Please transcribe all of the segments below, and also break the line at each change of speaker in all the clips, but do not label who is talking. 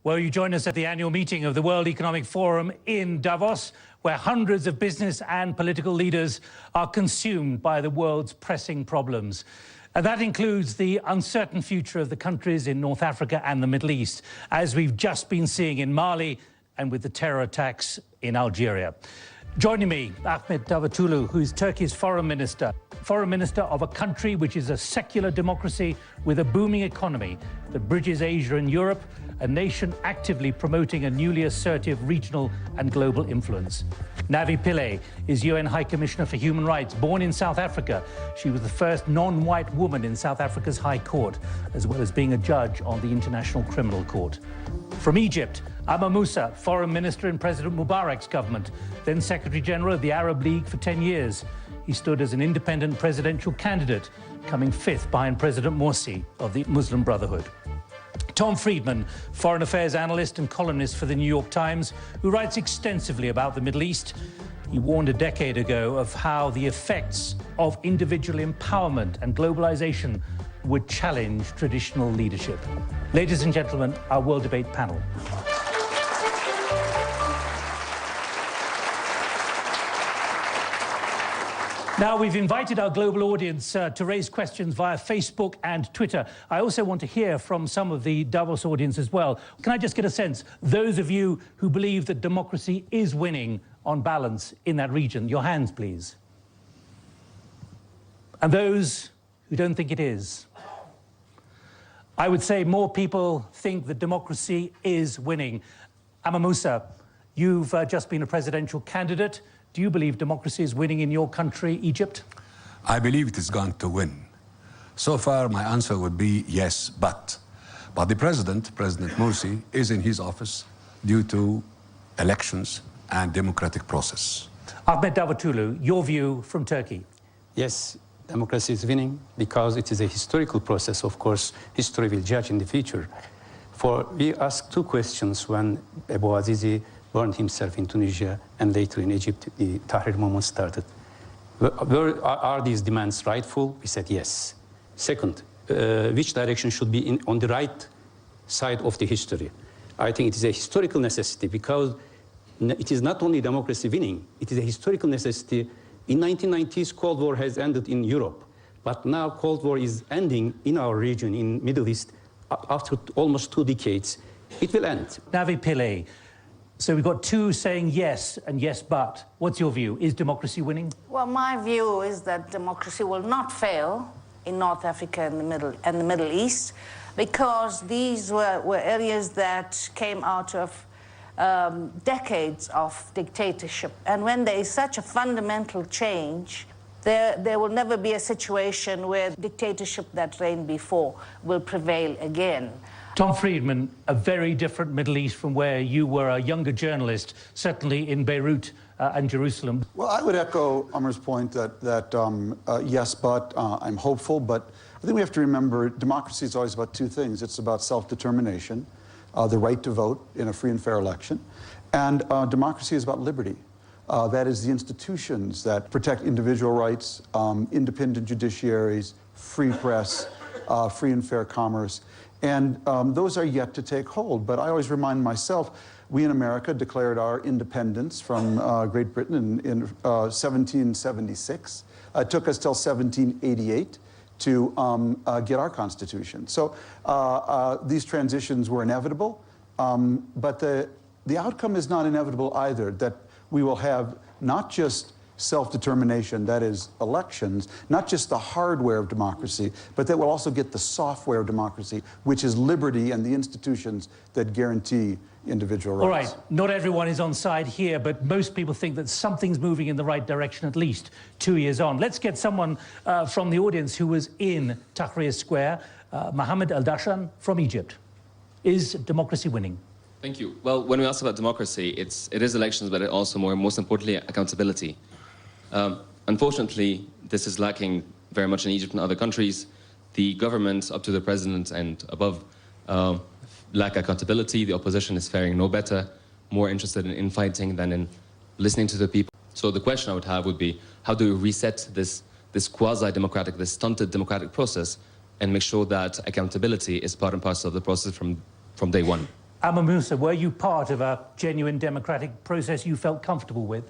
Well, you join us at the annual meeting of the World Economic Forum in Davos, where hundreds of business and political leaders are consumed by the world's pressing problems. And that includes the uncertain future of the countries in North Africa and the Middle East, as we've just been seeing in Mali and with the terror attacks in Algeria. Joining me, Ahmet Davutoglu, who's Turkey's foreign minister of a country which is a secular democracy with a booming economy that bridges Asia and Europe, a nation actively promoting a newly assertive regional and global influence. Navi Pillay is UN High Commissioner for Human Rights, born in South Africa. She was the first non-white woman in South Africa's High Court, as well as being a judge on the International Criminal Court. From Egypt, Amr Moussa, foreign minister in President Mubarak's government, then Secretary General of the Arab League for 10 years. He stood as an independent presidential candidate, coming fifth behind President Morsi of the Muslim Brotherhood. Tom Friedman, foreign affairs analyst and columnist for the New York Times, who writes extensively about the Middle East. He warned a decade ago of how the effects of individual empowerment and globalization would challenge traditional leadership. Ladies and gentlemen, our World Debate panel. Now, we've invited our global audience to raise questions via Facebook and Twitter. I also want to hear from some of the Davos audience as well. Can I just get a sense, those of you who believe that democracy is winning on balance in that region, your hands, please. And those who don't think it is. I would say more people think that democracy is winning. Amr Moussa, you've just been a presidential candidate. Do you believe democracy is winning in your country, Egypt?
I believe it is going to win. So far, my answer would be yes, but the President Morsi, is in his office due to elections and democratic process.
Ahmet Davutoglu, your view from Turkey?
Yes, democracy is winning because it is a historical process. Of course, history will judge in the future. For we asked two questions when Abu Azizi burned himself in Tunisia and later in Egypt, the Tahrir movement started. Are these demands rightful? We said yes. Second, which direction should be on the right side of the history? I think it is a historical necessity because it is not only democracy winning, it is a historical necessity. In 1990s, Cold War has ended in Europe, but now Cold War is ending in our region, in Middle East, after almost 2 decades. It will end.
Navi Pillay. So we've got two saying yes and yes, but. What's your view? Is democracy winning?
Well, my view is that democracy will not fail in North Africa and the Middle East because these were areas that came out of decades of dictatorship. And when there is such a fundamental change, there will never be a situation where dictatorship that reigned before will prevail again.
Tom Friedman, a very different Middle East from where you were a younger journalist, certainly in Beirut and Jerusalem.
Well, I would echo Amr's point that yes, but I'm hopeful. But I think we have to remember democracy is always about two things. It's about self-determination, the right to vote in a free and fair election. And democracy is about liberty. That is the institutions that protect individual rights, independent judiciaries, free press, free and fair commerce. And those are yet to take hold. But I always remind myself, we in America declared our independence from Great Britain in 1776. It took us till 1788 to get our Constitution. So these transitions were inevitable, but the outcome is not inevitable either, that we will have not just self-determination, that is elections, not just the hardware of democracy, but that we'll also get the software of democracy, which is liberty and the institutions that guarantee individual rights.
All right, not everyone is on side here, but most people think that something's moving in the right direction, at least 2 years on. Let's get someone from the audience who was in Tahrir Square, Mohammed Al-Dashan from Egypt. Is democracy winning?
Thank you. Well, when we ask about democracy, it is elections, but it also most importantly, accountability. Unfortunately, this is lacking very much in Egypt and other countries. The government, up to the president and above, lack accountability. The opposition is faring no better, more interested in infighting than in listening to the people. So the question I would have would be, how do we reset this quasi-democratic, this stunted democratic process and make sure that accountability is part and parcel of the process from day one?
Amr Moussa, were you part of a genuine democratic process you felt comfortable with?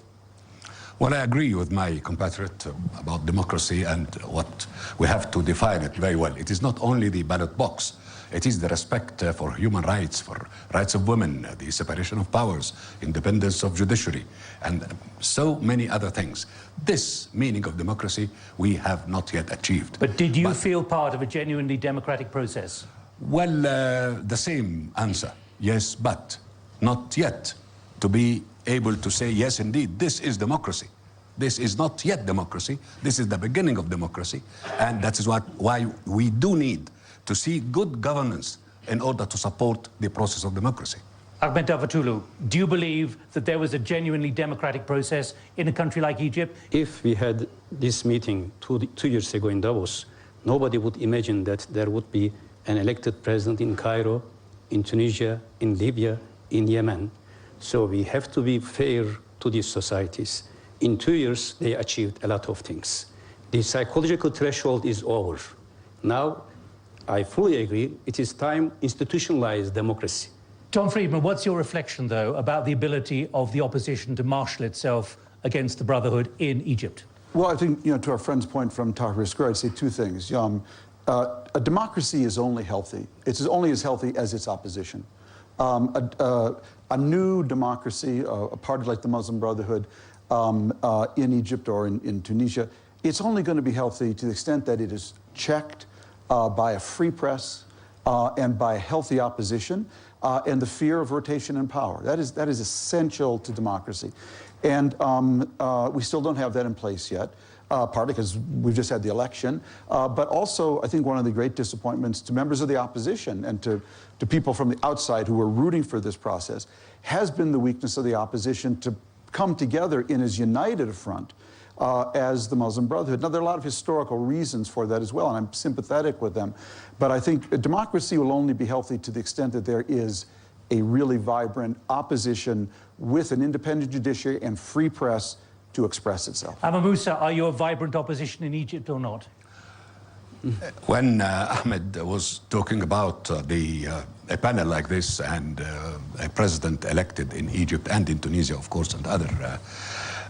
Well, I agree with my compatriot about democracy and what we have to define it very well. It is not only the ballot box. It is the respect for human rights, for rights of women, the separation of powers, independence of judiciary, and so many other things. This meaning of democracy we have not yet achieved.
But did you feel part of a genuinely democratic process?
Well, the same answer. Yes, but not yet. To be able to say, yes, indeed, this is democracy. This is not yet democracy. This is the beginning of democracy. And that is why we do need to see good governance in order to support the process of democracy.
Ahmed Davutoglu, do you believe that there was a genuinely democratic process in a country like Egypt?
If we had this meeting 2 years ago in Davos, nobody would imagine that there would be an elected president in Cairo, in Tunisia, in Libya, in Yemen. So we have to be fair to these societies. In 2 years, they achieved a lot of things. The psychological threshold is over. Now, I fully agree, it is time institutionalize democracy.
Tom Friedman, what's your reflection, though, about the ability of the opposition to marshal itself against the Brotherhood in Egypt?
Well, I think, to our friend's point from Tahrir Square, I'd say two things. A democracy is only healthy. It's only as healthy as its opposition. A new democracy, a party like the Muslim Brotherhood in Egypt or in Tunisia, it's only going to be healthy to the extent that it is checked by a free press and by a healthy opposition and the fear of rotation in power. That is essential to democracy. And we still don't have that in place yet, partly because we've just had the election, but also I think one of the great disappointments to members of the opposition and to people from the outside who were rooting for this process has been the weakness of the opposition to come together in as united a front as the Muslim Brotherhood. Now, there are a lot of historical reasons for that as well, and I'm sympathetic with them. But I think a democracy will only be healthy to the extent that there is a really vibrant opposition with an independent judiciary and free press to express itself.
Amr Moussa, are you a vibrant opposition in Egypt or not?
When Ahmed was talking about a panel like this and a president elected in Egypt and in Tunisia, of course, and other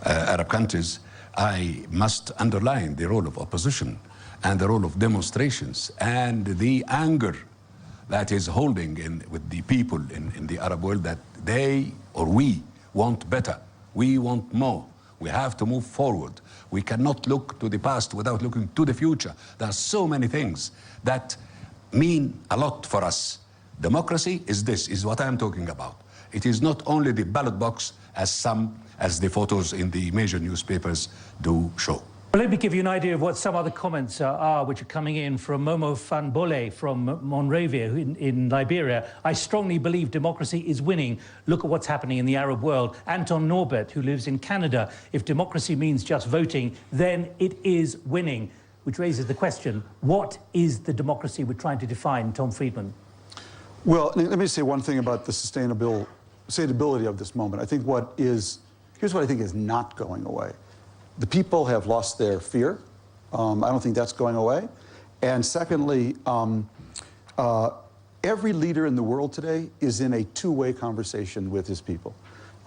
Arab countries, I must underline the role of opposition and the role of demonstrations and the anger that is holding with the people in the Arab world that they or we want better. We want more. We have to move forward. We cannot look to the past without looking to the future. There are so many things that mean a lot for us. Democracy is what I'm talking about. It is not only the ballot box as the photos in the major newspapers do show.
Well, let me give you an idea of what some other comments are which are coming in from Momo Fanbole from Monrovia in Liberia. I strongly believe democracy is winning. Look at what's happening in the Arab world. Anton Norbert, who lives in Canada, if democracy means just voting, then it is winning. Which raises the question, what is the democracy we're trying to define, Tom Friedman?
Well, let me say one thing about the sustainability of this moment. I think here's what I think is not going away. The people have lost their fear. I don't think that's going away. And secondly, every leader in the world today is in a two-way conversation with his people.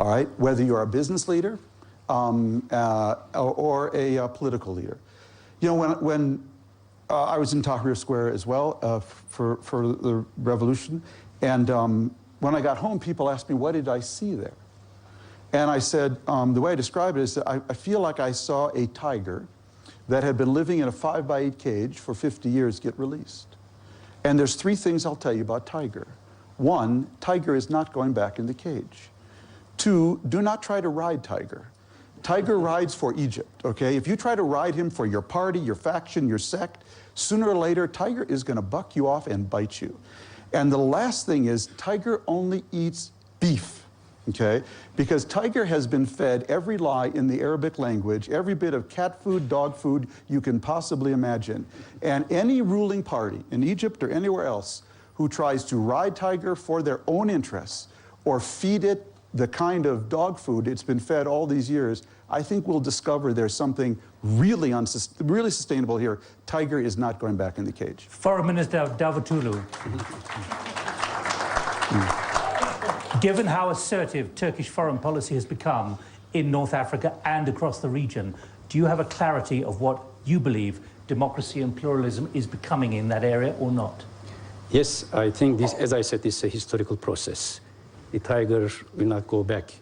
All right? Whether you're a business leader or a political leader. When I was in Tahrir Square as well for the revolution, and when I got home, people asked me, what did I see there? And I said, the way I describe it is that I feel like I saw a tiger that had been living in a 5x8 cage for 50 years get released. And there's three things I'll tell you about Tiger. One, Tiger is not going back in the cage. Two, do not try to ride Tiger. Tiger rides for Egypt, okay? If you try to ride him for your party, your faction, your sect, sooner or later, Tiger is going to buck you off and bite you. And the last thing is, Tiger only eats beef. Okay? Because Tiger has been fed every lie in the Arabic language, every bit of cat food, dog food you can possibly imagine. And any ruling party in Egypt or anywhere else who tries to ride Tiger for their own interests or feed it the kind of dog food it's been fed all these years, I think we'll discover there's something really sustainable here. Tiger is not going back in the cage.
Foreign Minister Davutoglu. Given how assertive Turkish foreign policy has become in North Africa and across the region, do you have a clarity of what you believe democracy and pluralism is becoming in that area or not?
Yes, I think this, as I said, this is a historical process. The tiger will not go back.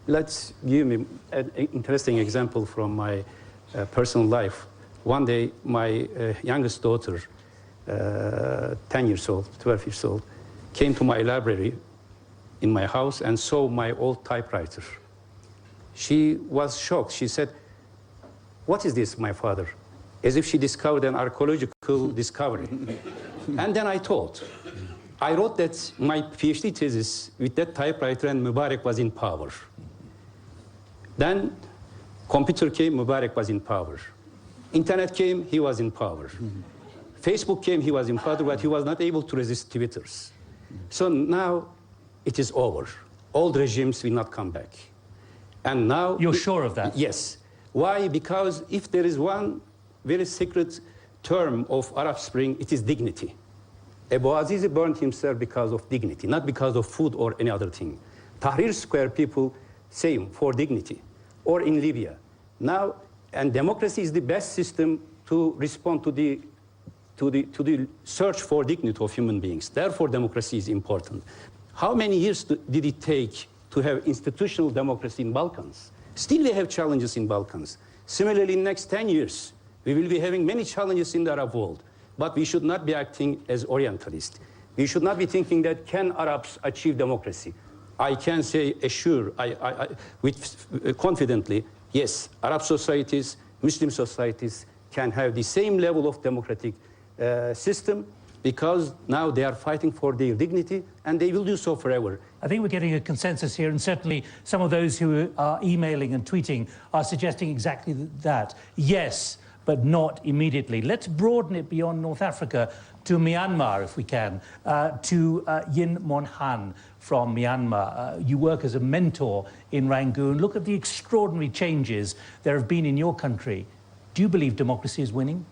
Let's give me an interesting example from my personal life. One day, my youngest daughter, 10 years old, 12 years old, came to my library in my house and saw my old typewriter. She was shocked. She said, "What is this, my father?" As if she discovered an archaeological discovery. And then I told. I wrote that my PhD thesis with that typewriter and Mubarak was in power. Then computer came, Mubarak was in power. Internet came, he was in power. Facebook came, he was in power, but he was not able to resist Twitters. So now it is over. Old regimes will not come back. And now...
You're sure of that?
Yes. Why? Because if there is one very secret term of Arab Spring, it is dignity. Abu Azizi burned himself because of dignity, not because of food or any other thing. Tahrir Square people, same, for dignity. Or in Libya. Now, and democracy is the best system to respond to the search for dignity of human beings. Therefore, democracy is important. How many years did it take to have institutional democracy in Balkans? Still, we have challenges in Balkans. Similarly, in the next 10 years, we will be having many challenges in the Arab world. But we should not be acting as Orientalists. We should not be thinking that can Arabs achieve democracy? I can say, confidently, yes, Arab societies, Muslim societies can have the same level of democratic system because now they are fighting for their dignity and they will do so forever.
I think we're getting a consensus here, and certainly some of those who are emailing and tweeting are suggesting exactly that. Yes, but not immediately. Let's broaden it beyond North Africa to Myanmar, if we can, to Yin Mon Han from Myanmar. You work as a mentor in Rangoon. Look at the extraordinary changes there have been in your country. Do you believe democracy is winning?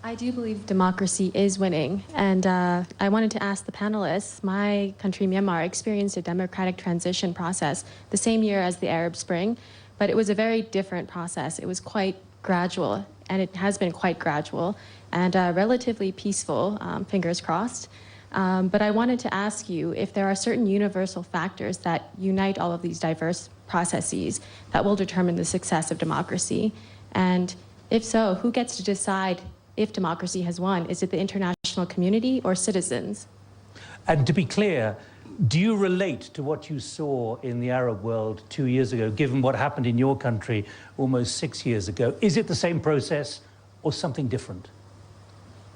I do believe democracy is winning, and I wanted to ask the panelists, my country, Myanmar, experienced a democratic transition process the same year as the Arab Spring, but it was a very different process. It was quite gradual, and it has been quite gradual, and relatively peaceful, fingers crossed. But I wanted to ask you if there are certain universal factors that unite all of these diverse processes that will determine the success of democracy, and if so, who gets to decide if democracy has won? Is it the international community or citizens?
And to be clear, do you relate to what you saw in the Arab world 2 years ago, given what happened in your country almost 6 years ago? Is it the same process or something different?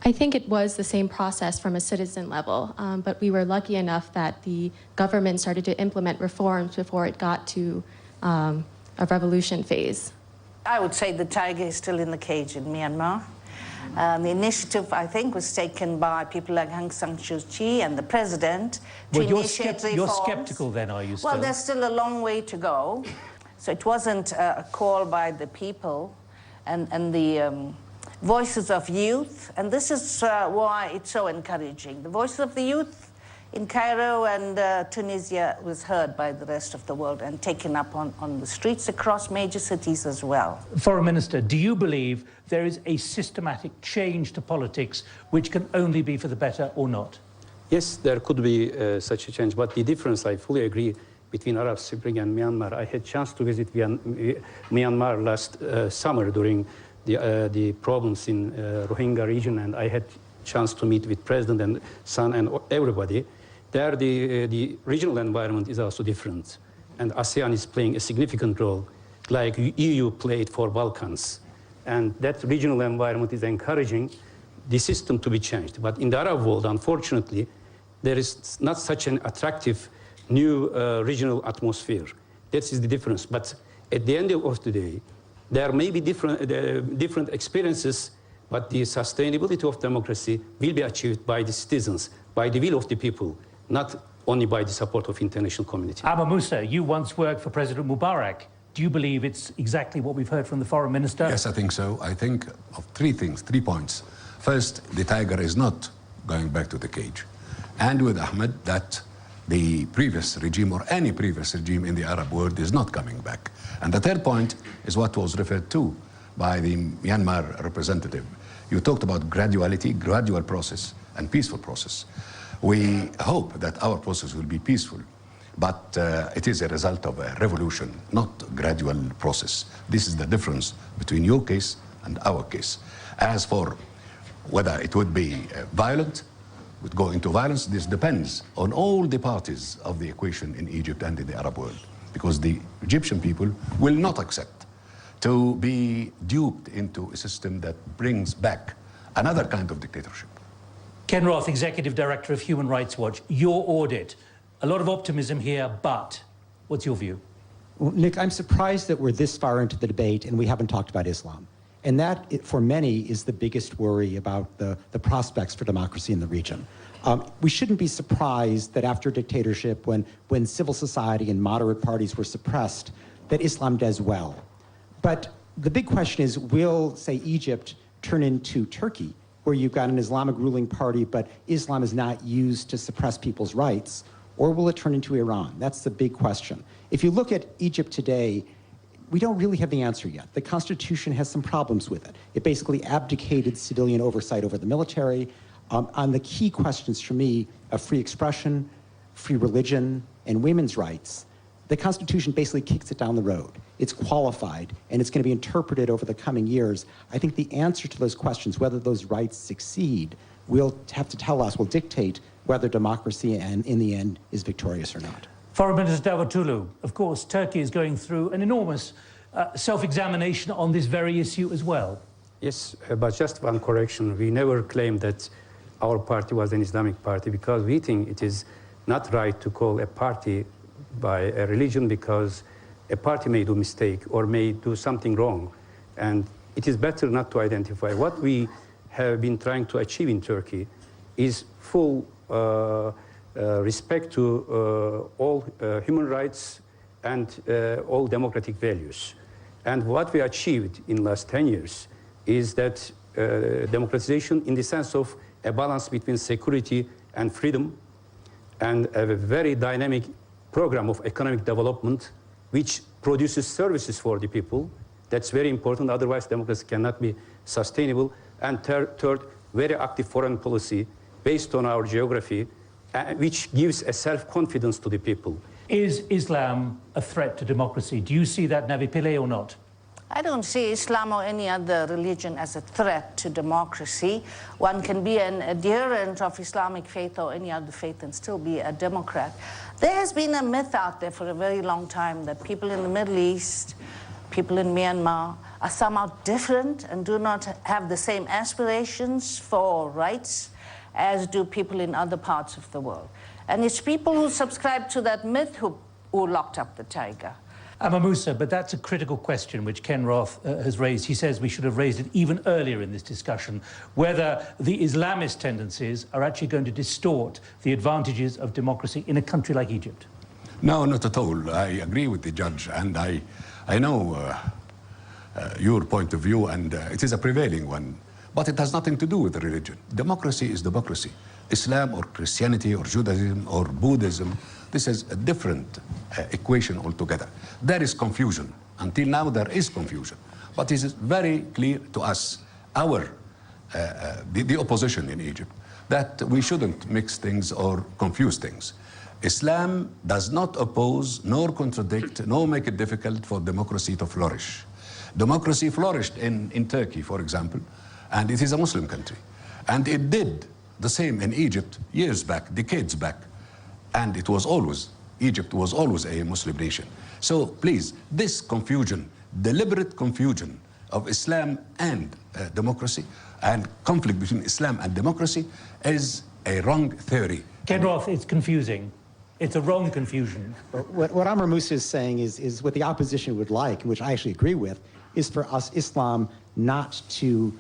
I think it was the same process from a citizen level, but we were lucky enough that the government started to implement reforms before it got to a revolution phase.
I would say the tiger is still in the cage in Myanmar. The initiative, I think, was taken by people like Aung San Suu Kyi and the president to initiate reforms.
You're skeptical then, are you still?
Well, there's still a long way to go. So it wasn't a call by the people and the voices of youth. And this is why it's so encouraging. The voices of the youth in Cairo and Tunisia was heard by the rest of the world and taken up on the streets across major cities as well.
Foreign Minister, do you believe there is a systematic change to politics which can only be for the better or not?
Yes, there could be such a change, but the difference, I fully agree, between Arab Spring and Myanmar. I had a chance to visit Myanmar last summer during the problems in Rohingya region, and I had a chance to meet with President and Son and everybody. There, the regional environment is also different, and ASEAN is playing a significant role, like EU played for Balkans. And that regional environment is encouraging the system to be changed. But in the Arab world, unfortunately, there is not such an attractive new regional atmosphere. That is the difference. But at the end of the day, there may be different experiences, but the sustainability of democracy will be achieved by the citizens, by the will of the people, not only by the support of international community.
Amr Moussa, you once worked for President Mubarak. Do you believe it's exactly what we've heard from the Foreign Minister?
Yes, I think so. I think of 3 things, 3 points. First, the tiger is not going back to the cage. And with Ahmed, that the previous regime or any previous regime in the Arab world is not coming back. And the third point is what was referred to by the Myanmar representative. You talked about graduality, gradual process, and peaceful process. We hope that our process will be peaceful, but it is a result of a revolution, not a gradual process. This is the difference between your case and our case. As for whether it would be violent, would go into violence, this depends on all the parties of the equation in Egypt and in the Arab world, because the Egyptian people will not accept to be duped into a system that brings back another kind of dictatorship.
Ken Roth, Executive Director of Human Rights Watch, your audit. A lot of optimism here, but what's your view?
Well, Nick, I'm surprised that we're this far into the debate and we haven't talked about Islam. And that, for many, is the biggest worry about the prospects for democracy in the region. We shouldn't be surprised that after dictatorship, when civil society and moderate parties were suppressed, that Islam does well. But the big question is, will, say, Egypt turn into Turkey, where you've got an Islamic ruling party, but Islam is not used to suppress people's rights, or will it turn into Iran? That's the big question. If you look at Egypt today, we don't really have the answer yet. The Constitution has some problems with it. It basically abdicated civilian oversight over the military. On the key questions for me of free expression, free religion, and women's rights, the Constitution basically kicks it down the road. It's qualified, and it's going to be interpreted over the coming years. I think the answer to those questions, whether those rights succeed, will have to tell us, will dictate whether democracy, and in the end, is victorious or not.
Foreign Minister Davutoglu, of course, Turkey is going through an enormous self-examination on this very issue as well.
Yes, but just one correction. We never claimed that our party was an Islamic party, because we think it is not right to call a party by a religion, because a party may do mistake or may do something wrong. And it is better not to identify. What we have been trying to achieve in Turkey is full respect to all human rights and all democratic values. And what we achieved in the last 10 years is that democratization in the sense of a balance between security and freedom, and a very dynamic program of economic development which produces services for the people. That's very important, otherwise democracy cannot be sustainable. And third, very active foreign policy based on our geography, which gives a self-confidence to the people.
Is Islam a threat to democracy? Do you see that, Navi Pillay, or not?
I don't see Islam or any other religion as a threat to democracy. One can be an adherent of Islamic faith or any other faith and still be a democrat. There has been a myth out there for a very long time that people in the Middle East, people in Myanmar, are somehow different and do not have the same aspirations for rights as do people in other parts of the world. And it's people who subscribe to that myth who locked up the tiger.
Amr Moussa, but that's a critical question which Ken Roth has raised. He says we should have raised it even earlier in this discussion, whether the Islamist tendencies are actually going to distort the advantages of democracy in a country like Egypt.
No, not at all. I agree with the judge, and I know your point of view, and it is a prevailing one. But it has nothing to do with religion. Democracy is democracy. Islam or Christianity or Judaism or Buddhism, this is a different equation altogether. There is confusion. Until now, there is confusion. But it is very clear to us, the opposition in Egypt, that we shouldn't mix things or confuse things. Islam does not oppose, nor contradict, nor make it difficult for democracy to flourish. Democracy flourished in Turkey, for example, and it is a Muslim country. And it did the same in Egypt years back, decades back. And it was always, Egypt was always a Muslim nation. So please, this confusion, deliberate confusion of Islam and democracy, and conflict between Islam and democracy, is a wrong theory.
Ken Roth, it's confusing. It's a wrong confusion.
What Amr Moussa is saying is what the opposition would like, which I actually agree with, is for us Islam not to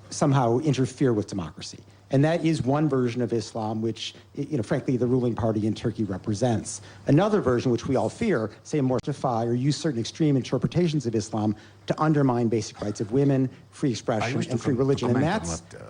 somehow interfere with democracy. And that is one version of Islam, which, frankly, the ruling party in Turkey represents. Another version, which we all fear, say mortify or use certain extreme interpretations of Islam to undermine basic rights of women, free expression, and free religion. And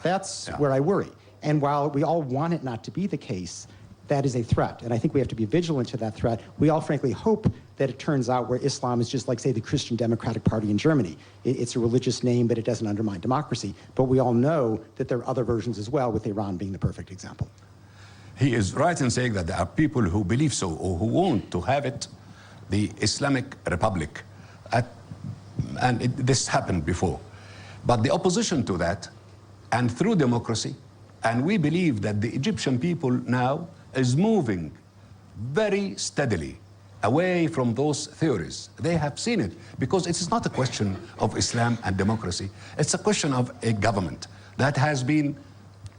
that's where I worry. And while we all want it not to be the case, that is a threat. And I think we have to be vigilant to that threat. We all frankly hope that it turns out where Islam is just like, say, the Christian Democratic Party in Germany. It's a religious name, but it doesn't undermine democracy. But we all know that there are other versions as well, with Iran being the perfect example.
He is right in saying that there are people who believe so or who want to have it, the Islamic Republic. This happened before. But the opposition to that, and through democracy, and we believe that the Egyptian people now is moving very steadily away from those theories. They have seen it, because it is not a question of Islam and democracy. It's a question of a government that has been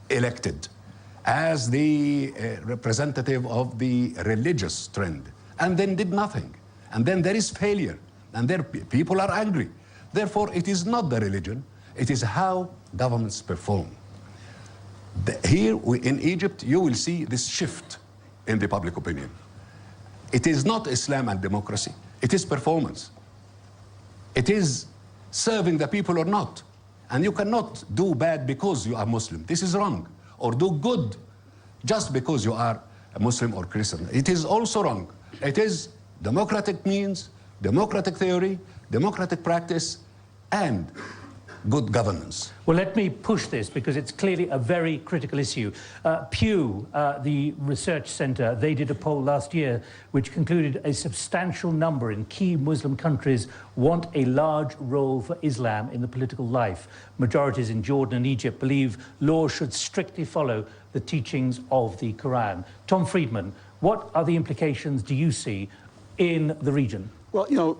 elected as the representative of the religious trend, and then did nothing. And then there is failure, and there people are angry. Therefore, it is not the religion, it is how governments perform. Here in Egypt, you will see this shift in the public opinion. It is not Islam and democracy, it is performance. It is serving the people or not. And you cannot do bad because you are Muslim. This is wrong. Or do good just because you are a Muslim or Christian. It is also wrong. It is democratic means, democratic theory, democratic practice, and good governance.
Well, let me push this, because it's clearly a very critical issue. Pew, the research center, they did a poll last year which concluded a substantial number in key Muslim countries want a large role for Islam in the political life. Majorities in Jordan and Egypt believe laws should strictly follow the teachings of the Quran. Tom Friedman, what are the implications do you see in the region?
Well, you know,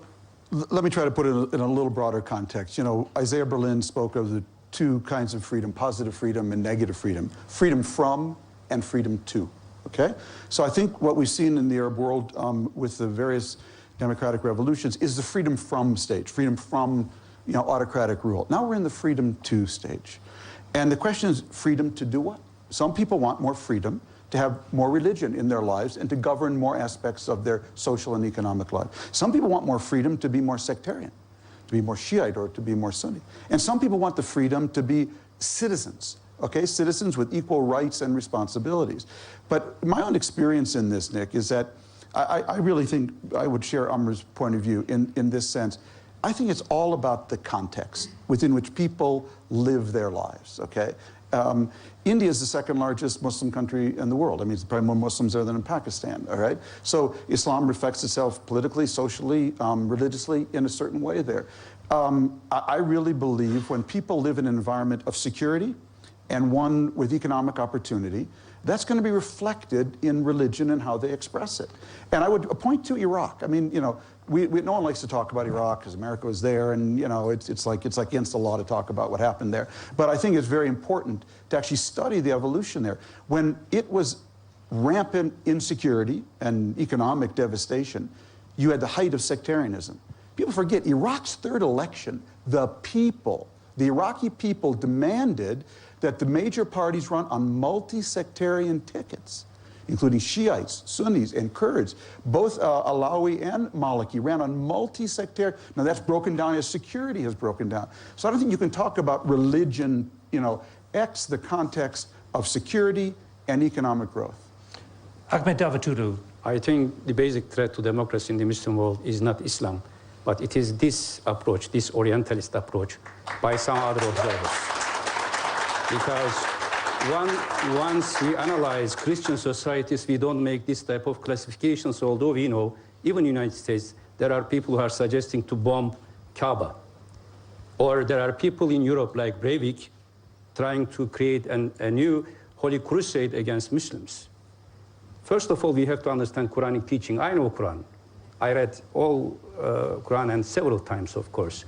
let me try to put it in a little broader context. You know, Isaiah Berlin spoke of the two kinds of freedom, positive freedom and negative freedom. Freedom from and freedom to, okay? So I think what we've seen in the Arab world with the various democratic revolutions is the freedom from stage, freedom from, you know, autocratic rule. Now we're in the freedom to stage. And the question is, freedom to do what? Some people want more freedom to have more religion in their lives and to govern more aspects of their social and economic life. Some people want more freedom to be more sectarian, to be more Shiite or to be more Sunni. And some people want the freedom to be citizens, okay? Citizens with equal rights and responsibilities. But my own experience in this, Nick, is that I really think I would share Amr's point of view in this sense. I think it's all about the context within which people live their lives, okay? India is the second largest Muslim country in the world. I mean, there's probably more Muslims there than in Pakistan, all right? So Islam reflects itself politically, socially, religiously in a certain way there. I really believe when people live in an environment of security and one with economic opportunity, that's going to be reflected in religion and how they express it. And I would point to Iraq. I mean, you know, no one likes to talk about Iraq because America was there, and you know, it's like against the law to talk about what happened there. But I think it's very important to actually study the evolution there. When it was rampant insecurity and economic devastation, you had the height of sectarianism. People forget Iraq's third election, the Iraqi people demanded that the major parties run on multi-sectarian tickets, including Shiites, Sunnis, and Kurds. Both Alawi and Maliki ran on multi-sectarian. Now that's broken down as security has broken down. So I don't think you can talk about religion, you know, X the context of security and economic growth.
Ahmed Davutoglu.
I think the basic threat to democracy in the Muslim world is not Islam, but it is this approach, this Orientalist approach by some other observers. Because once we analyze Christian societies, we don't make this type of classifications, although we know, even in the United States, there are people who are suggesting to bomb Kaaba. Or there are people in Europe like Breivik trying to create a new holy crusade against Muslims. First of all, we have to understand Quranic teaching. I know Quran. I read all Quran and several times, of course.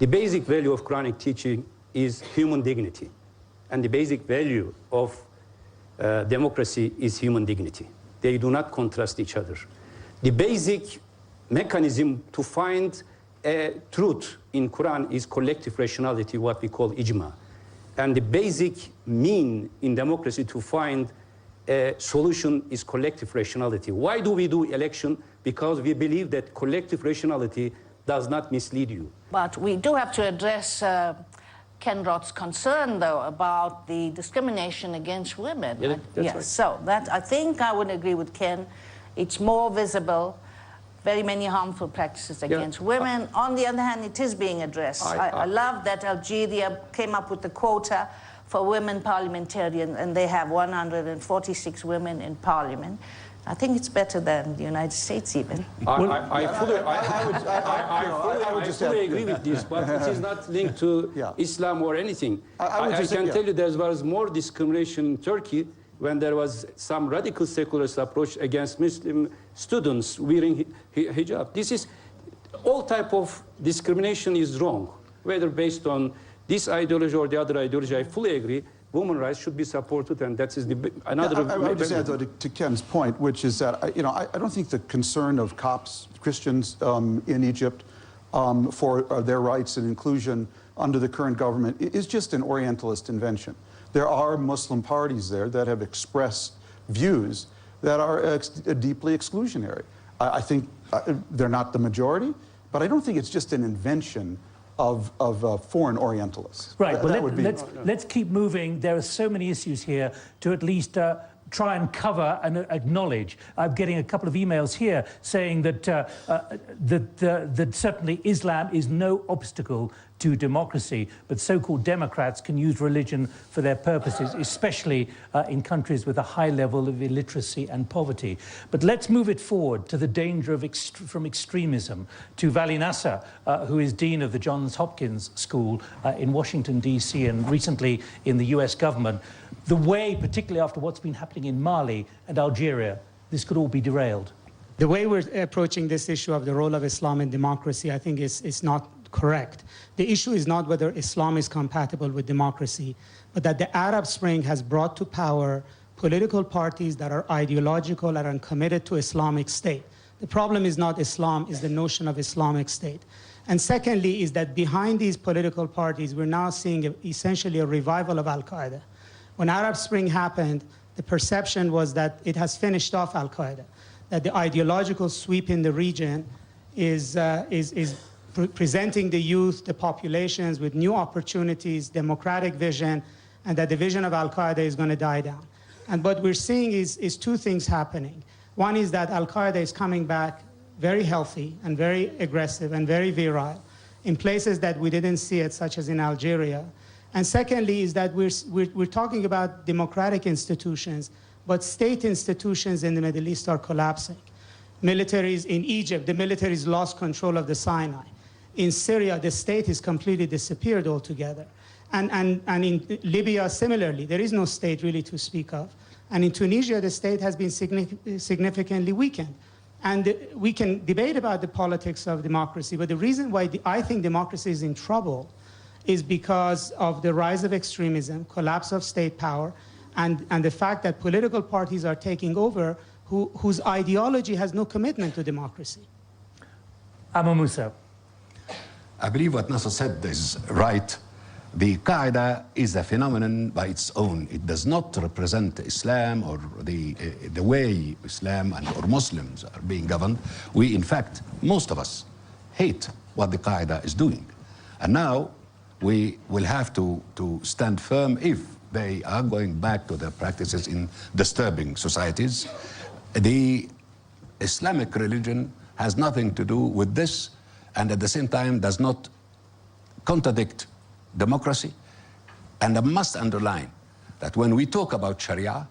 The basic value of Quranic teaching is human dignity. And the basic value of democracy is human dignity. They do not contrast each other. The basic mechanism to find a truth in Quran is collective rationality, what we call ijma. And the basic mean in democracy to find a solution is collective rationality. Why do we do election? Because we believe that collective rationality does not mislead you.
But we do have to address Ken Roth's concern, though, about the discrimination against women.
Yeah, that's
yes,
right.
so that I think I would agree with Ken. It's more visible. Very many harmful practices against women. On the other hand, it is being addressed. I love that Algeria came up with the quota for women parliamentarians, and they have 146 women in parliament. I think it's better than the United States even.
I fully agree with this, but it is not linked to Islam or anything. I can tell you there was more discrimination in Turkey when there was some radical secularist approach against Muslim students wearing hijab. This is, all type of discrimination is wrong, whether based on this ideology or the other ideology. I fully agree. Women's rights should be supported, and that is another.
I would just add, though, to Ken's point, which is that I don't think the concern of Copts, Christians in Egypt, for their rights and inclusion under the current government is just an Orientalist invention. There are Muslim parties there that have expressed views that are deeply exclusionary. I think they're not the majority, but I don't think it's just an invention of foreign Orientalists.
Right, well, let's keep moving. There are so many issues here to at least try and cover and acknowledge. I'm getting a couple of emails here saying that, that certainly Islam is no obstacle to democracy, but so-called Democrats can use religion for their purposes, especially in countries with a high level of illiteracy and poverty. But let's move it forward to the danger of from extremism, to Vali Nasser, who is Dean of the Johns Hopkins School in Washington, D.C., and recently in the US government. The way, particularly after what's been happening in Mali and Algeria, this could all be derailed.
The way we're approaching this issue of the role of Islam in democracy, I think is not correct. The issue is not whether Islam is compatible with democracy, but that the Arab Spring has brought to power political parties that are ideological and are committed to Islamic State. The problem is not Islam, is the notion of Islamic State. And secondly is that behind these political parties, we're now seeing essentially a revival of Al-Qaeda. When Arab Spring happened, the perception was that it has finished off Al-Qaeda, that the ideological sweep in the region is presenting the youth, the populations with new opportunities, democratic vision, and that the vision of Al-Qaeda is going to die down. And what we're seeing is two things happening. One is that Al-Qaeda is coming back very healthy and very aggressive and very virile in places that we didn't see it, such as in Algeria. And secondly is that we're talking about democratic institutions, but state institutions in the Middle East are collapsing. Militaries in Egypt, the militaries lost control of the Sinai. In Syria, the state has completely disappeared altogether. And in Libya, similarly, there is no state really to speak of. And in Tunisia, the state has been significantly weakened. And we can debate about the politics of democracy, but the reason why I think democracy is in trouble is because of the rise of extremism, collapse of state power, and the fact that political parties are taking over whose ideology has no commitment to democracy.
Amr Moussa.
I believe what Nasser said is right. The Qaeda is a phenomenon by its own. It does not represent Islam or the way Islam or Muslims are being governed. We, in fact, most of us hate what the Qaeda is doing. And now we will have to stand firm if they are going back to their practices in disturbing societies. The Islamic religion has nothing to do with this, and at the same time does not contradict democracy. And I must underline that when we talk about Sharia,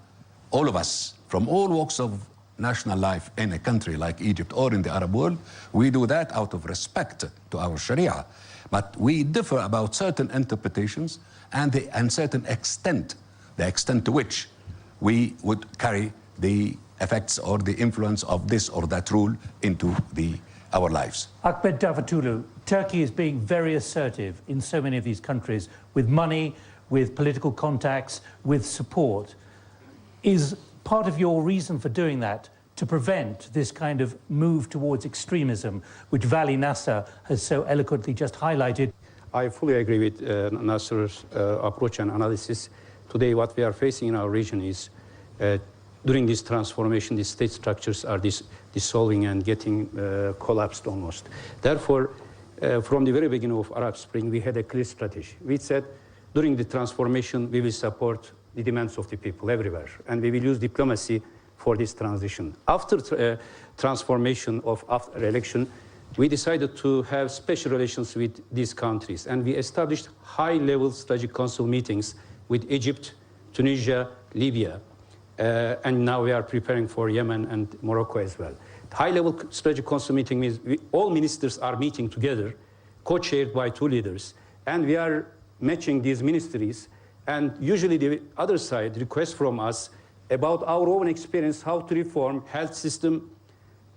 all of us, from all walks of national life in a country like Egypt or in the Arab world, we do that out of respect to our Sharia. But we differ about certain interpretations and certain extent, the extent to which we would carry the effects or the influence of this or that rule into our lives.
Ahmed Davutoglu, Turkey is being very assertive in so many of these countries with money, with political contacts, with support. Is part of your reason for doing that to prevent this kind of move towards extremism, which Vali Nasser has so eloquently just highlighted?
I fully agree with Nasser's approach and analysis. Today, what we are facing in our region is during this transformation, the state structures are dissolving and getting collapsed almost. Therefore, from the very beginning of Arab Spring, we had a clear strategy. We said, during the transformation, we will support the demands of the people everywhere, and we will use diplomacy for this transition. After transformation after election, we decided to have special relations with these countries, and we established high-level strategic council meetings with Egypt, Tunisia, Libya, and now we are preparing for Yemen and Morocco as well. High-level strategic council meeting means all ministers are meeting together, co-chaired by two leaders, and we are matching these ministries, and usually the other side requests from us about our own experience, how to reform health system,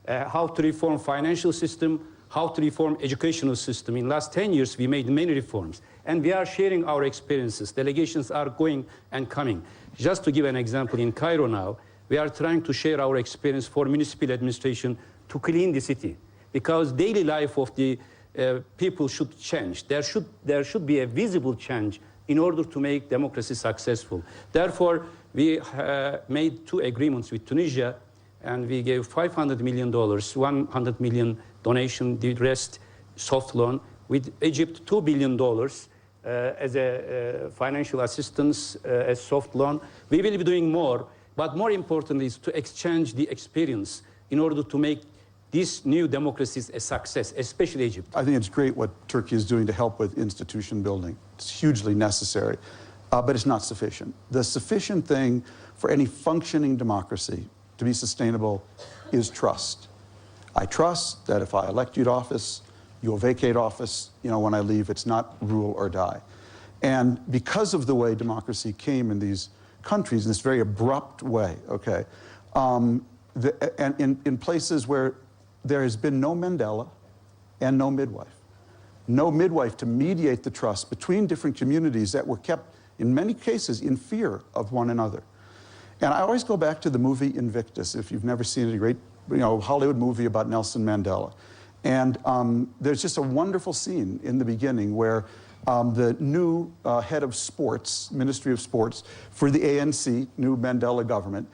how to reform financial system, how to reform educational system. In the last 10 years, we made many reforms, and we are sharing our experiences. Delegations are going and coming. Just to give an example, in Cairo now, we are trying to share our experience for municipal administration to clean the city, because daily life of the people should change. There should be a visible change in order to make democracy successful. Therefore, we made two agreements with Tunisia, and we gave $500 million, 100 million donation, the rest soft loan. With Egypt, $2 billion as a financial assistance, as soft loan. We will be doing more, but more important is to exchange the experience in order to make these new democracies a success, especially Egypt.
I think it's great what Turkey is doing to help with institution building. It's hugely necessary, but it's not sufficient. The sufficient thing for any functioning democracy to be sustainable is trust. I trust that if I elect you to office, you'll vacate office, when I leave. It's not rule or die. And because of the way democracy came in these countries, in this very abrupt way, okay, and in places where there has been no Mandela and no midwife to mediate the trust between different communities that were kept, in many cases, in fear of one another. And I always go back to the movie Invictus, if you've never seen it, a great Hollywood movie about Nelson Mandela. And there's just a wonderful scene in the beginning where the new head of sports, Ministry of Sports, for the ANC, new Mandela government,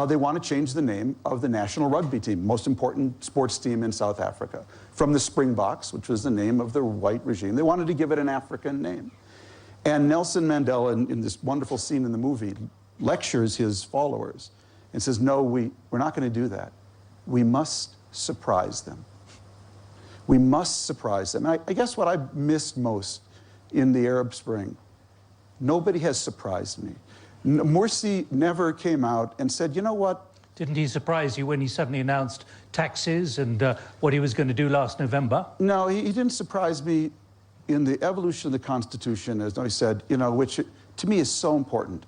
they want to change the name of the national rugby team, most important sports team in South Africa, from the Springboks, which was the name of the white regime. They wanted to give it an African name. And Nelson Mandela, in this wonderful scene in the movie, lectures his followers and says, no, we're not going to do that. We must surprise them. We must surprise them. And I guess what I missed most in the Arab Spring, nobody has surprised me. Morsi never came out and said, you know what?
Didn't he surprise you when he suddenly announced taxes and what he was going to do last November?
No, he didn't surprise me in the evolution of the Constitution, as I said, which to me is so important,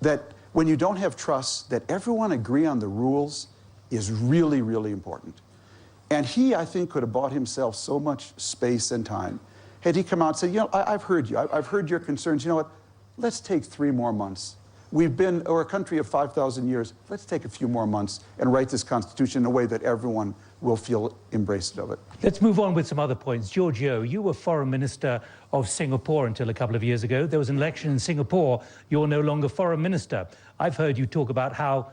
that when you don't have trust, that everyone agree on the rules is really, really important. And he, I think, could have bought himself so much space and time had he come out and said, I've heard you. I've heard your concerns. You know what? Let's take 3 more months. We're a country of 5,000 years. Let's take a few more months and write this Constitution in a way that everyone will feel embraced of it.
Let's move on with some other points. Giorgio, you were Foreign Minister of Singapore until a couple of years ago. There was an election in Singapore. You're no longer Foreign Minister. I've heard you talk about how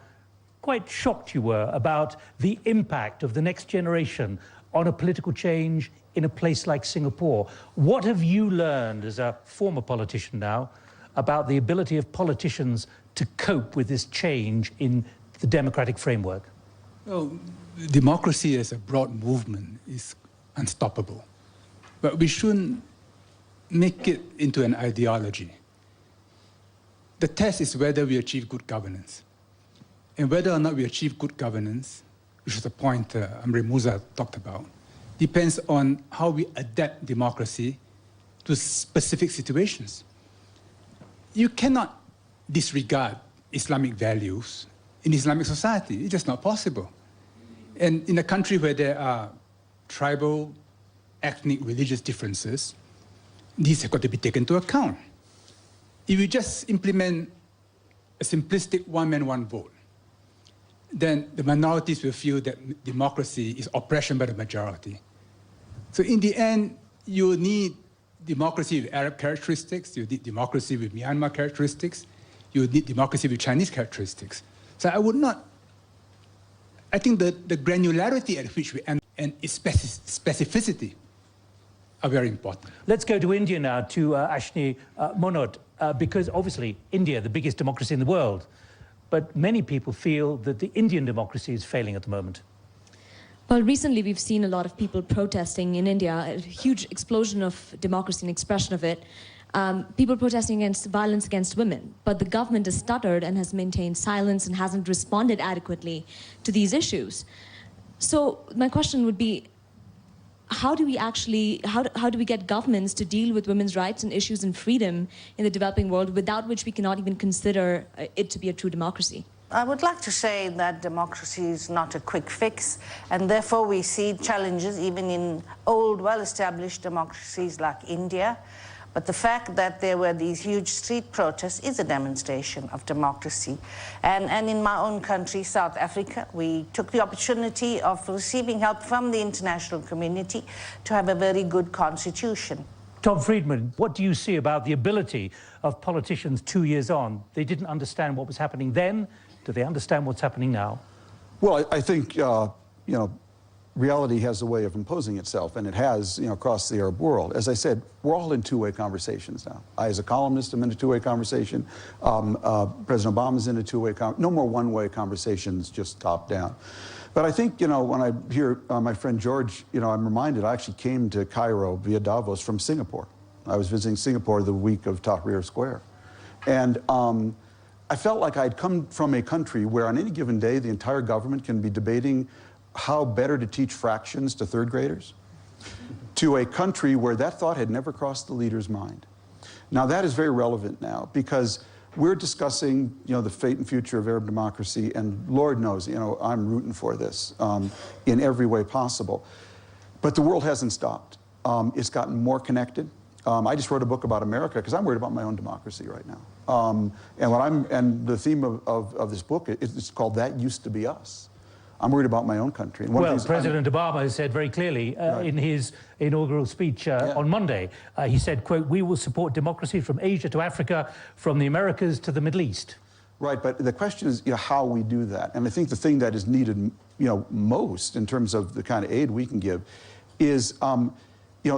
quite shocked you were about the impact of the next generation on a political change in a place like Singapore. What have you learned as a former politician now about the ability of politicians to cope with this change in the democratic framework?
Well, democracy as a broad movement is unstoppable. But we shouldn't make it into an ideology. The test is whether we achieve good governance. And whether or not we achieve good governance, which is the point Amr Moussa talked about, depends on how we adapt democracy to specific situations. You cannot disregard Islamic values in Islamic society. It's just not possible. And in a country where there are tribal, ethnic, religious differences, these have got to be taken into account. If you just implement a simplistic one man, one vote, then the minorities will feel that democracy is oppression by the majority. So in the end, you need democracy with Arab characteristics, you need democracy with Myanmar characteristics, you need democracy with Chinese characteristics. So I think the granularity at which we end and its specificity are very important.
Let's go to India now, to Ashni Monod, because obviously India, the biggest democracy in the world, but many people feel that the Indian democracy is failing at the moment.
Well, recently we've seen a lot of people protesting in India, a huge explosion of democracy and expression of it. People protesting against violence against women, but the government has stuttered and has maintained silence and hasn't responded adequately to these issues. So my question would be, how do we get governments to deal with women's rights and issues and freedom in the developing world, without which we cannot even consider it to be a true democracy?
I would like to say that democracy is not a quick fix, and therefore we see challenges even in old, well-established democracies like India. But the fact that there were these huge street protests is a demonstration of democracy. And in my own country, South Africa, we took the opportunity of receiving help from the international community to have a very good constitution.
Tom Friedman, what do you see about the ability of politicians 2 years on? They didn't understand what was happening then. Do they understand what's happening now?
Well, I think, reality has a way of imposing itself, and it has, across the Arab world. As I said, we're all in two-way conversations now. I, as a columnist, am in a two-way conversation. President Obama's in a two-way conversation. No more one-way conversations, just top-down. But I think, when I hear my friend George, I'm reminded, I actually came to Cairo via Davos from Singapore. I was visiting Singapore the week of Tahrir Square. And I felt like I'd come from a country where on any given day, the entire government can be debating how better to teach fractions to third graders, to a country where that thought had never crossed the leader's mind. Now that is very relevant now, because we're discussing, the fate and future of Arab democracy, and Lord knows, I'm rooting for this in every way possible. But the world hasn't stopped. It's gotten more connected. I just wrote a book about America because I'm worried about my own democracy right now. And the theme of this book, it's called That Used to Be Us. I'm worried about my own country. And
well, President Obama has said very clearly in his inaugural speech on Monday, he said, quote, "We will support democracy from Asia to Africa, from the Americas to the Middle East."
Right, but the question is how we do that. And I think the thing that is needed most in terms of the kind of aid we can give is,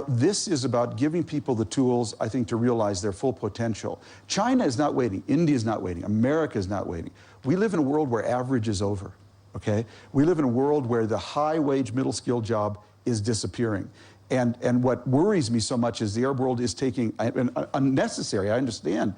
this is about giving people the tools, I think, to realize their full potential. China is not waiting. India is not waiting. America is not waiting. We live in a world where average is over. Okay? We live in a world where the high-wage, middle-skilled job is disappearing. And what worries me so much is the Arab world is taking an unnecessary, I understand,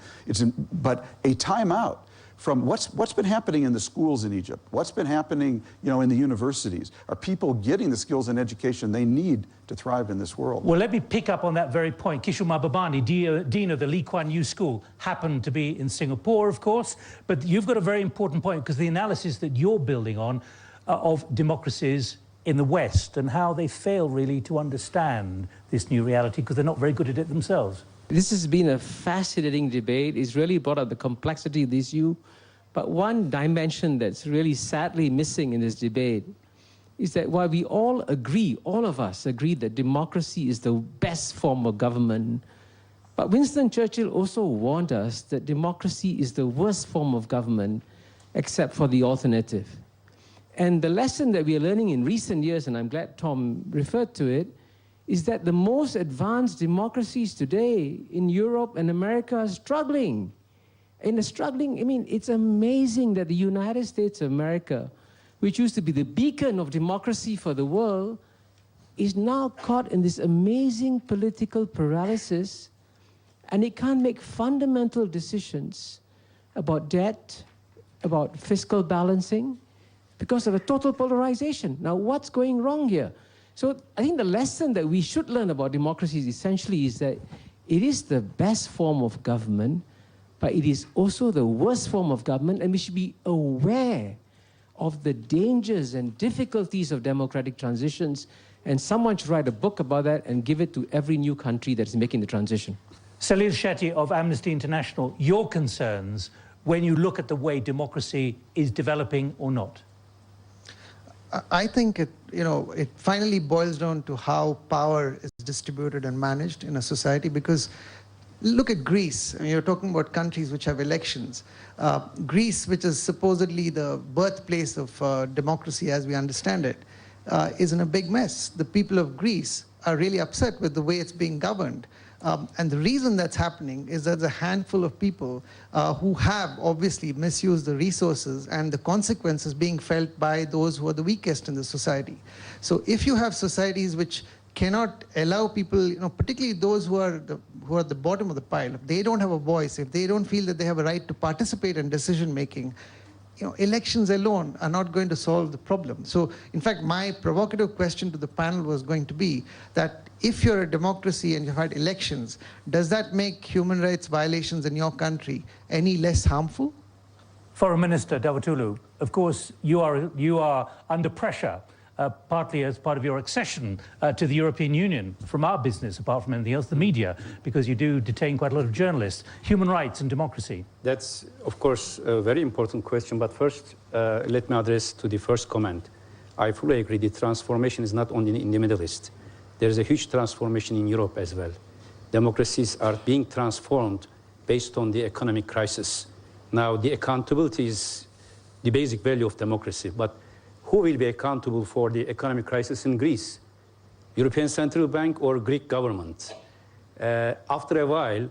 but a timeout from what's been happening in the schools in Egypt, what's been happening, in the universities. Are people getting the skills and education they need to thrive in this world?
Well, let me pick up on that very point. Kishore Mahbubani, Dean of the Lee Kuan Yew School, happened to be in Singapore, of course, but you've got a very important point, because the analysis that you're building on of democracies in the West and how they fail really to understand this new reality because they're not very good at it themselves.
This has been a fascinating debate. It's really brought up the complexity of the issue. But one dimension that's really sadly missing in this debate is that while we all agree, all of us agree that democracy is the best form of government, but Winston Churchill also warned us that democracy is the worst form of government except for the alternative. And the lesson that we are learning in recent years, and I'm glad Tom referred to it, is that the most advanced democracies today in Europe and America are struggling. And it's amazing that the United States of America, which used to be the beacon of democracy for the world, is now caught in this amazing political paralysis, and it can't make fundamental decisions about debt, about fiscal balancing, because of a total polarization. Now, what's going wrong here? So I think the lesson that we should learn about democracy essentially is that it is the best form of government, but it is also the worst form of government, and we should be aware of the dangers and difficulties of democratic transitions, and someone should write a book about that and give it to every new country that is making the transition.
Salil Shetty of Amnesty International, your concerns when you look at the way democracy is developing or not?
I think it finally boils down to how power is distributed and managed in a society, because look at Greece. I mean, you're talking about countries which have elections. Greece, which is supposedly the birthplace of democracy as we understand it, is in a big mess. The people of Greece are really upset with the way it's being governed. And the reason that's happening is that there's a handful of people who have obviously misused the resources, and the consequences being felt by those who are the weakest in the society. So if you have societies which cannot allow people, particularly those who are at the bottom of the pile, if they don't have a voice, if they don't feel that they have a right to participate in decision making, elections alone are not going to solve the problem. So, in fact, my provocative question to the panel was going to be that if you're a democracy and you've had elections, does that make human rights violations in your country any less harmful?
Foreign Minister Davutoglu, of course, you are under pressure, partly as part of your accession to the European Union from our business, apart from anything else, the media, because you do detain quite a lot of journalists. Human rights and democracy.
That's, of course, a very important question. But first, let me address to the first comment. I fully agree. The transformation is not only in the Middle East. There's a huge transformation in Europe as well. Democracies are being transformed based on the economic crisis. Now, the accountability is the basic value of democracy. But who will be accountable for the economic crisis in Greece? European Central Bank or Greek government? After a while,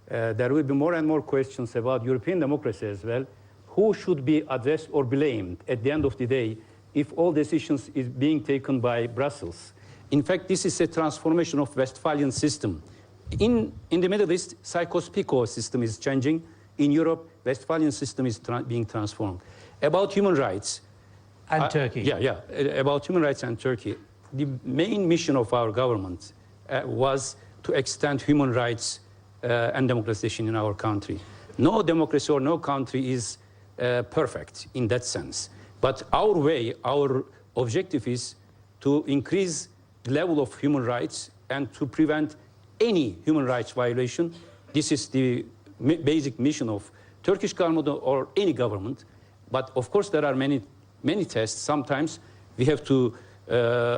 there will be more and more questions about European democracy as well. Who should be addressed or blamed at the end of the day if all decisions is being taken by Brussels? In fact, this is a transformation of Westphalian system. In the Middle East, Sykes-Picot system is changing. In Europe, Westphalian system is being transformed. About human rights,
and Turkey.
About human rights and Turkey. The main mission of our government was to extend human rights and democratization in our country. No democracy or no country is perfect in that sense. But our way, our objective is to increase the level of human rights and to prevent any human rights violation. This is the basic mission of Turkish government or any government. But of course, there are many tests. Sometimes we have to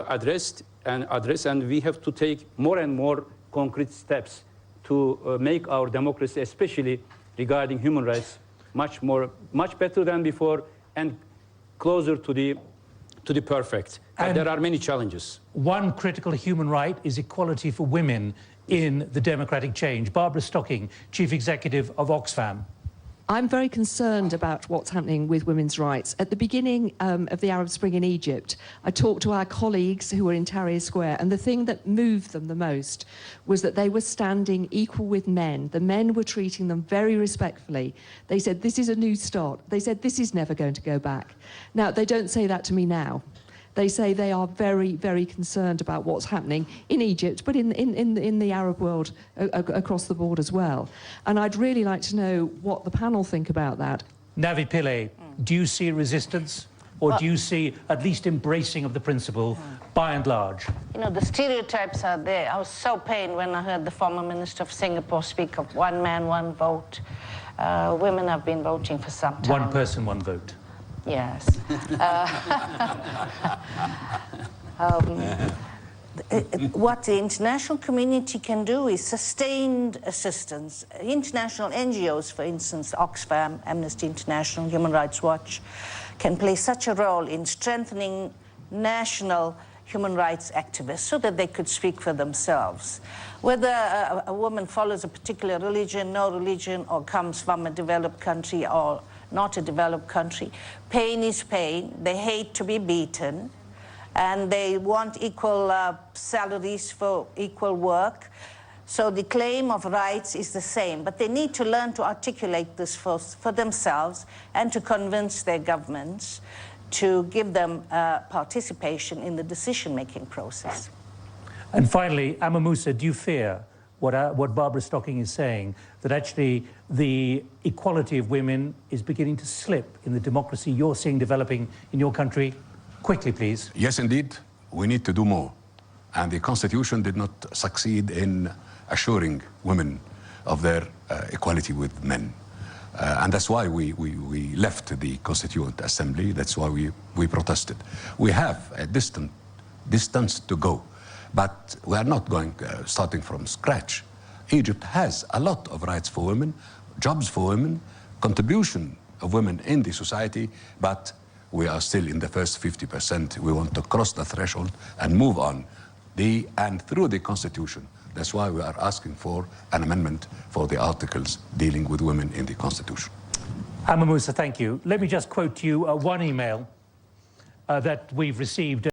address and we have to take more and more concrete steps to make our democracy, especially regarding human rights, much better than before and closer to the perfect. And there are many challenges.
One critical human right is equality for women in the democratic change. Barbara Stocking, Chief Executive of Oxfam.
I'm very concerned about what's happening with women's rights. At the beginning of the Arab Spring in Egypt, I talked to our colleagues who were in Tahrir Square, and the thing that moved them the most was that they were standing equal with men. The men were treating them very respectfully. They said, this is a new start. They said, this is never going to go back. Now, they don't say that to me now. They say they are very, very concerned about what's happening in Egypt, but in the Arab world across the board as well. And I'd really like to know what the panel think about that.
Navi Pillay, do you see resistance, or do you see at least embracing of the principle by and large?
The stereotypes are there. I was so pained when I heard the former Minister of Singapore speak of one man, one vote. Women have been voting for some time.
One person, one vote.
Yes. What the international community can do is sustained assistance. International NGOs, for instance, Oxfam, Amnesty International, Human Rights Watch, can play such a role in strengthening national human rights activists so that they could speak for themselves. Whether a woman follows a particular religion, no religion, or comes from a developed country or not a developed country, pain is pain. They hate to be beaten, and they want equal salaries for equal work. So the claim of rights is the same, but they need to learn to articulate this for themselves and to convince their governments to give them participation in the decision-making process.
And finally, Amr Moussa, do you fear what Barbara Stocking is saying, that actually the equality of women is beginning to slip in the democracy you're seeing developing in your country? Quickly, please.
Yes, indeed. We need to do more. And the Constitution did not succeed in assuring women of their equality with men. And that's why we left the Constituent Assembly. That's why we protested. We have a distance to go. But we are not going starting from scratch. Egypt has a lot of rights for women, jobs for women, contribution of women in the society, but We are still in the first 50%. We want to cross the threshold and move on. And through the Constitution, that's why we are asking for an amendment for the articles dealing with women in the Constitution.
Amr Moussa, thank you. Let me just quote to you one email that we've received.